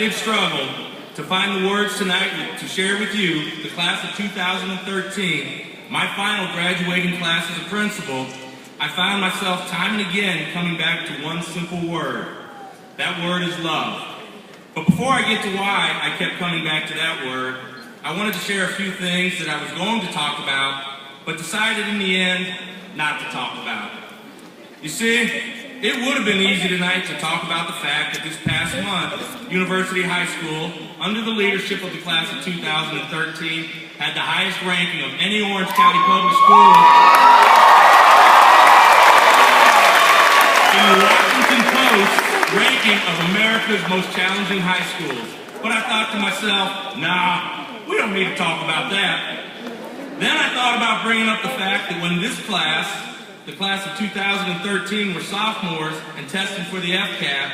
did struggle to find the words tonight to share with you, the class of 2013, my final graduating class as a principal, I found myself time and again coming back to one simple word. That word is love. But before I get to why I kept coming back to that word, I wanted to share a few things that I was going to talk about, but decided in the end not to talk about. You see, it would have been easy tonight to talk about the fact that this past month, University High School, under the leadership of the class of 2013, had the highest ranking of any Orange County public school in the Washington Post ranking of America's most challenging high schools. But I thought to myself, nah, we don't need to talk about that. Then I thought about bringing up the fact that when this class, the class of 2013, were sophomores and testing for the FCAT,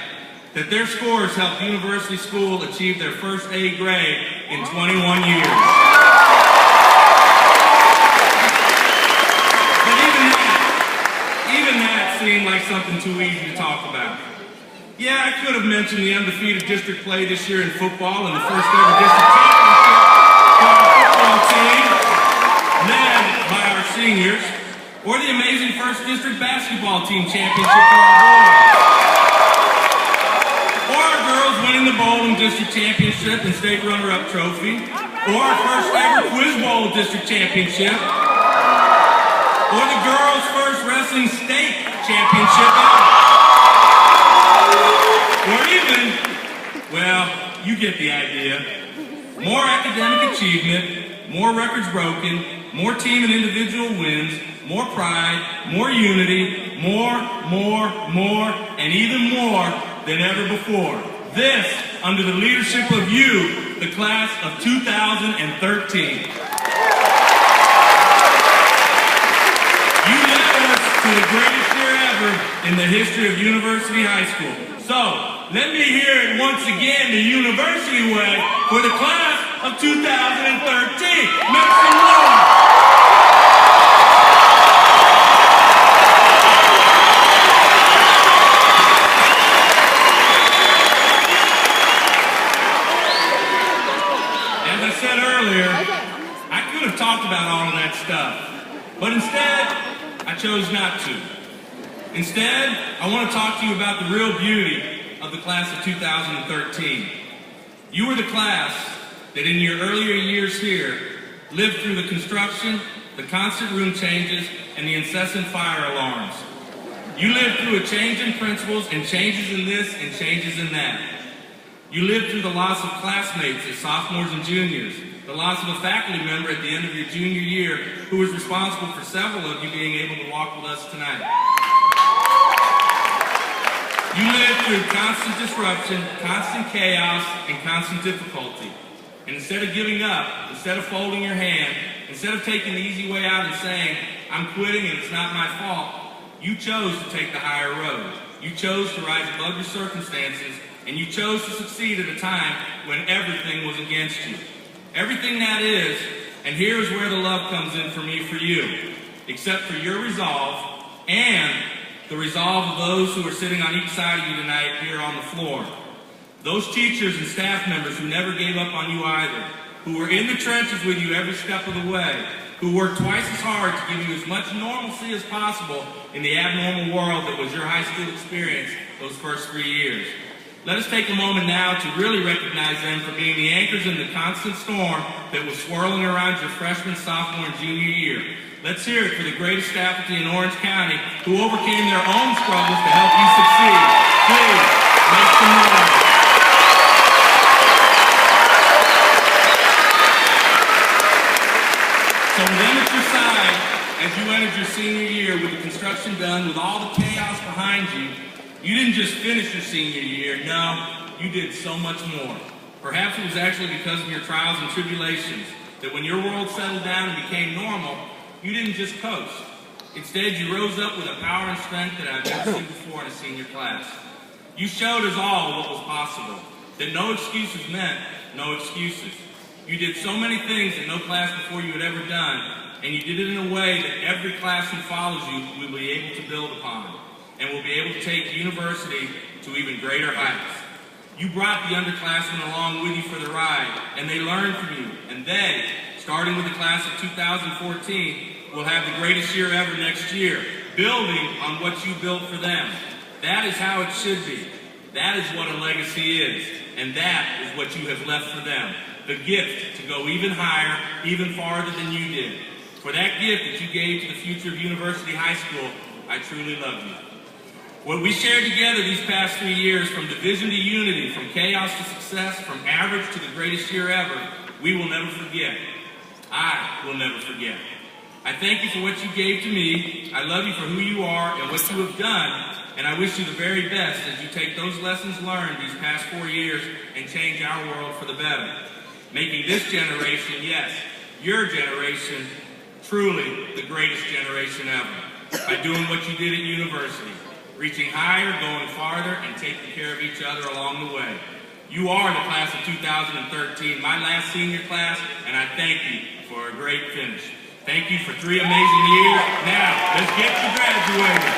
that their scores helped University School achieve their first A grade in 21 years. But even that seemed like something too easy to talk about. Yeah, I could have mentioned the undefeated district play this year in football and the first ever district championship for our football team, led by our seniors, or the amazing first district basketball team championship for our boys, or our girls winning the bowling district championship and state runner-up trophy, or our first ever quiz bowl district championship, or the girls' first wrestling state championship ever. Or even, well, you get the idea, more academic achievement, more records broken, more team and individual wins, more pride, more unity, more, and even more than ever before. This, under the leadership of you, the class of 2013. You led us to the greatest year ever in the history of University High School. So, let me hear it once again the University way for the class of 2013. Make some noise. As I said earlier, I could have talked about all of that stuff, but instead, I chose not to. Instead, I want to talk to you about the real beauty of the class of 2013. You were the class that in your earlier years here lived through the construction, the constant room changes, and the incessant fire alarms. You lived through a change in principals and changes in this and changes in that. You lived through the loss of classmates as sophomores and juniors, the loss of a faculty member at the end of your junior year who was responsible for several of you being able to walk with us tonight. You lived through constant disruption, constant chaos, and constant difficulty. And instead of giving up, instead of folding your hand, instead of taking the easy way out and saying, I'm quitting and it's not my fault, you chose to take the higher road. You chose to rise above your circumstances, and you chose to succeed at a time when everything was against you. Everything that is, and here is where the love comes in for me for you, except for your resolve and the resolve of those who are sitting on each side of you tonight here on the floor. Those teachers and staff members who never gave up on you either, who were in the trenches with you every step of the way, who worked twice as hard to give you as much normalcy as possible in the abnormal world that was your high school experience those first 3 years. Let us take a moment now to really recognize them for being the anchors in the constant storm that was swirling around your freshman, sophomore, and junior year. Let's hear it for the greatest faculty in Orange County who overcame their own struggles to help you succeed. Please, make some noise. So with them at your side, as you entered your senior year with the construction done, with all the chaos behind you, you didn't just finish your senior year, no, you did so much more. Perhaps it was actually because of your trials and tribulations that when your world settled down and became normal, you didn't just coast. Instead, you rose up with a power and strength that I've never seen before in a senior class. You showed us all what was possible, that no excuses meant no excuses. You did so many things that no class before you had ever done, and you did it in a way that every class who follows you will be able to build upon, and will be able to take the university to even greater heights. You brought the underclassmen along with you for the ride, and they learned from you. And they, starting with the class of 2014, will have the greatest year ever next year, building on what you built for them. That is how it should be. That is what a legacy is. And that is what you have left for them. The gift to go even higher, even farther than you did. For that gift that you gave to the future of University High School, I truly love you. What we shared together these past 3 years, from division to unity, from chaos to success, from average to the greatest year ever, we will never forget. I will never forget. I thank you for what you gave to me. I love you for who you are and what you have done. And I wish you the very best as you take those lessons learned these past 4 years and change our world for the better. Making this generation, yes, your generation, truly the greatest generation ever. By doing what you did at university. Reaching higher, going farther, and taking care of each other along the way. You are the class of 2013, my last senior class, and I thank you for a great finish. Thank you for 3 amazing years. Now, let's get you graduated.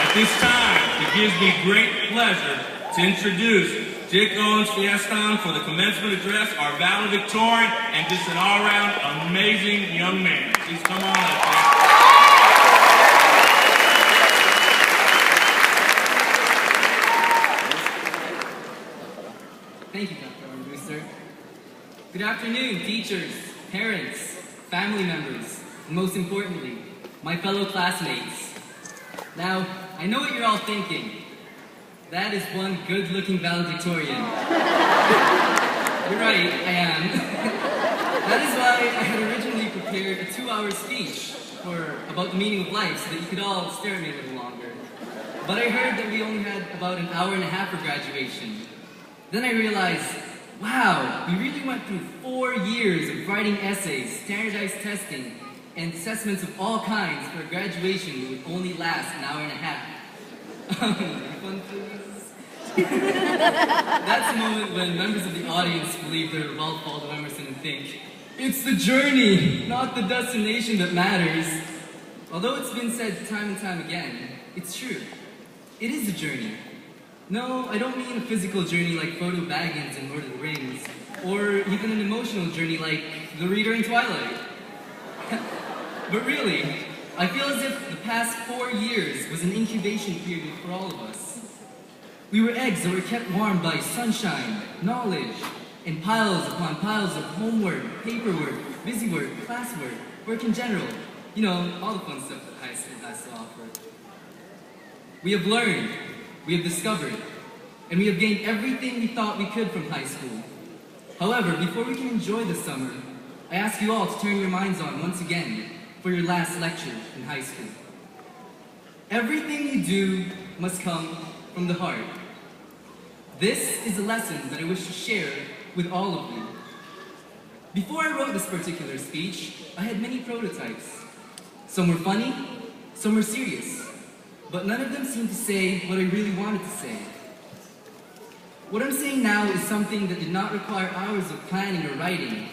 At this time, it gives me great pleasure to introduce Dick Owens Fiestan for the commencement address, our valedictorian, and just an all-around amazing young man. Please come on up, Dick. Thank you, Dr. Armbruster. Good afternoon, teachers, parents, family members, and most importantly, my fellow classmates. Now, I know what you're all thinking. That is one good-looking valedictorian. You're right, I am. That is why I had originally prepared a 2-hour speech about the meaning of life so that you could all stare at me a little longer. But I heard that we only had about an hour and a half for graduation. Then I realized, wow, we really went through 4 years of writing essays, standardized testing, and assessments of all kinds for a graduation that would only last an hour and a half. Fun, please. That's the moment when members of the audience believe they're Ralph Waldo Emerson and think, it's the journey, not the destination that matters. Although it's been said time and time again, it's true. It is a journey. No, I don't mean a physical journey like Frodo Baggins in Lord of the Rings, or even an emotional journey like the reader in Twilight. But really, I feel as if the past 4 years was an incubation period for all of us. We were eggs that were kept warm by sunshine, knowledge, and piles upon piles of homework, paperwork, busy work, classwork, work in general. You know, all the fun stuff that high school has to offer. We have learned, we have discovered, and we have gained everything we thought we could from high school. However, before we can enjoy the summer, I ask you all to turn your minds on once again for your last lecture in high school. Everything you do must come from the heart. This is a lesson that I wish to share with all of you. Before I wrote this particular speech, I had many prototypes. Some were funny, some were serious, but none of them seemed to say what I really wanted to say. What I'm saying now is something that did not require hours of planning or writing.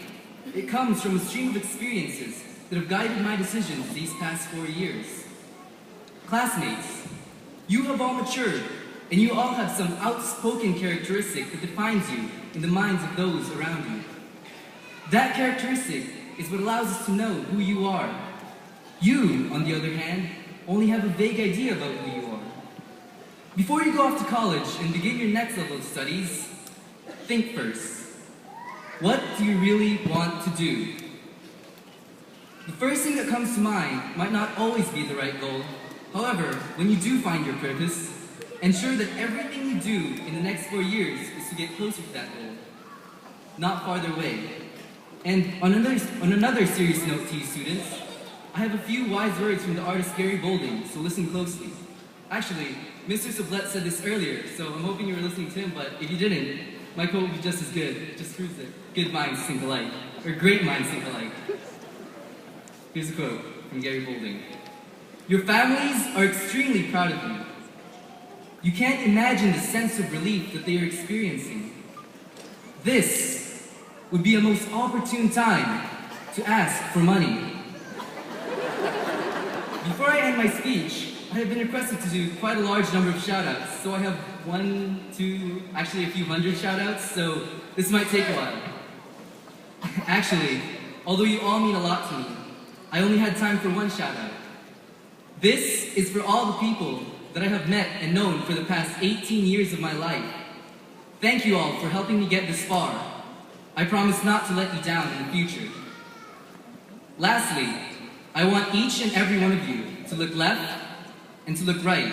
It comes from a stream of experiences that have guided my decisions these past 4 years. Classmates, you have all matured, and you all have some outspoken characteristic that defines you in the minds of those around you. That characteristic is what allows us to know who you are. You, on the other hand, only have a vague idea about who you are. Before you go off to college and begin your next level of studies, think first. What do you really want to do? The first thing that comes to mind might not always be the right goal. However, when you do find your purpose, ensure that everything you do in the next 4 years is to get closer to that goal, not farther away. And on another serious note to you students, I have a few wise words from the artist Gary Golding, so listen closely. Actually, Mr. Sublette said this earlier, so I'm hoping you were listening to him, but if you didn't, my quote would be just as good. Just proves it. Good minds think alike. Or great minds think alike. Here's a quote from Gary Golding. Your families are extremely proud of you. You can't imagine the sense of relief that they are experiencing. This would be a most opportune time to ask for money. Before I end my speech, I have been requested to do quite a large number of shout-outs. So I have actually a few hundred shout-outs, so this might take a while. Actually, although you all mean a lot to me, I only had time for one shout-out. This is for all the people that I have met and known for the past 18 years of my life. Thank you all for helping me get this far. I promise not to let you down in the future. Lastly, I want each and every one of you to look left and to look right.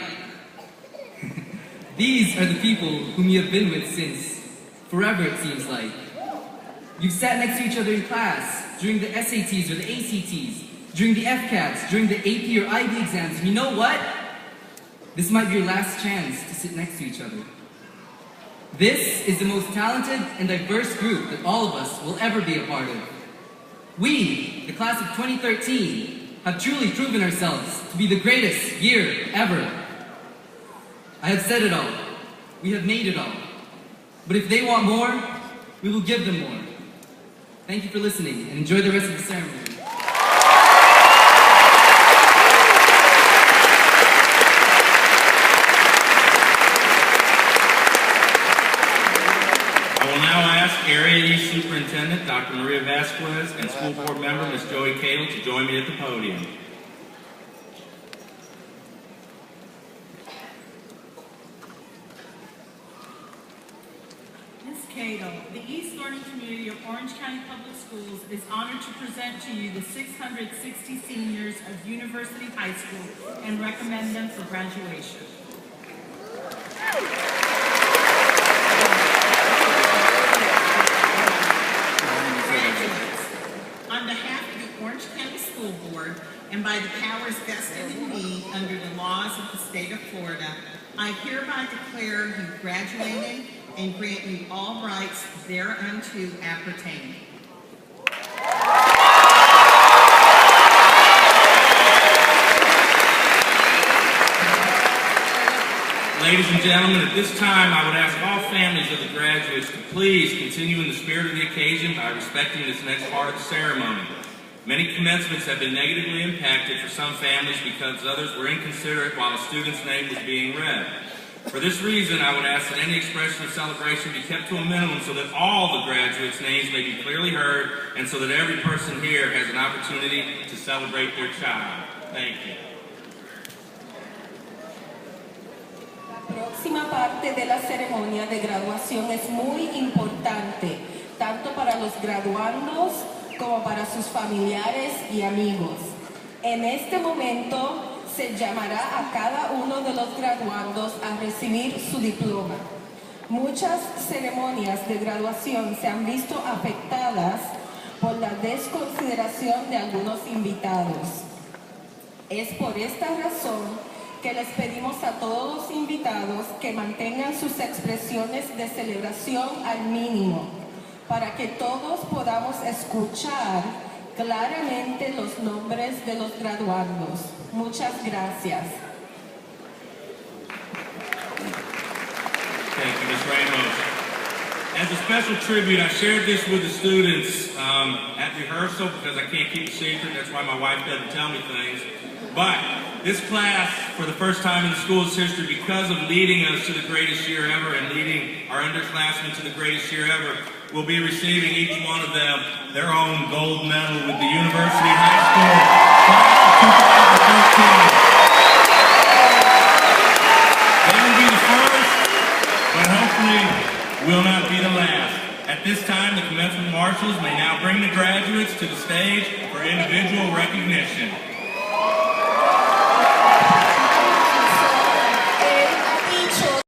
These are the people whom you have been with since forever, it seems like. You've sat next to each other in class, during the SATs or the ACTs, during the FCATs, during the AP or IB exams, and you know what? This might be your last chance to sit next to each other. This is the most talented and diverse group that all of us will ever be a part of. We, the class of 2013, have truly proven ourselves to be the greatest year ever. I have said it all. We have made it all. But if they want more, we will give them more. Thank you for listening, and enjoy the rest of the ceremony. Area East Superintendent Dr. Maria Vasquez and School Board Member Ms. Joey Cagle to join me at the podium. Ms. Cagle, the East Learning Community of Orange County Public Schools is honored to present to you the 660 seniors of University High School and recommend them for graduation. And by the powers vested in me under the laws of the state of Florida, I hereby declare you graduated and grant you all rights thereunto appertaining. Ladies and gentlemen, at this time, I would ask all families of the graduates to please continue in the spirit of the occasion by respecting this next part of the ceremony. Many commencements have been negatively impacted for some families because others were inconsiderate while a student's name was being read. For this reason, I would ask that any expression of celebration be kept to a minimum so that all the graduates' names may be clearly heard and so that every person here has an opportunity to celebrate their child. Thank you. La próxima parte de la ceremonia de graduación es muy importante, tanto para los graduandos como para sus familiares y amigos. En este momento se llamará a cada uno de los graduandos a recibir su diploma. Muchas ceremonias de graduación se han visto afectadas por la desconsideración de algunos invitados. Es por esta razón que les pedimos a todos los invitados que mantengan sus expresiones de celebración al mínimo, para que todos podamos escuchar claramente los nombres de los graduandos. Muchas gracias. Thank you, Ms. Ramos. As a special tribute, I shared this with the students at rehearsal because I can't keep a secret. That's why my wife doesn't tell me things. But this class, for the first time in the school's history, because of leading us to the greatest year ever and leading our underclassmen to the greatest year ever, will be receiving each one of them their own gold medal with the University High School class of 2013. They will be the first, but hopefully will not be the last. At this time, the commencement marshals may now bring the graduates to the stage for individual recognition.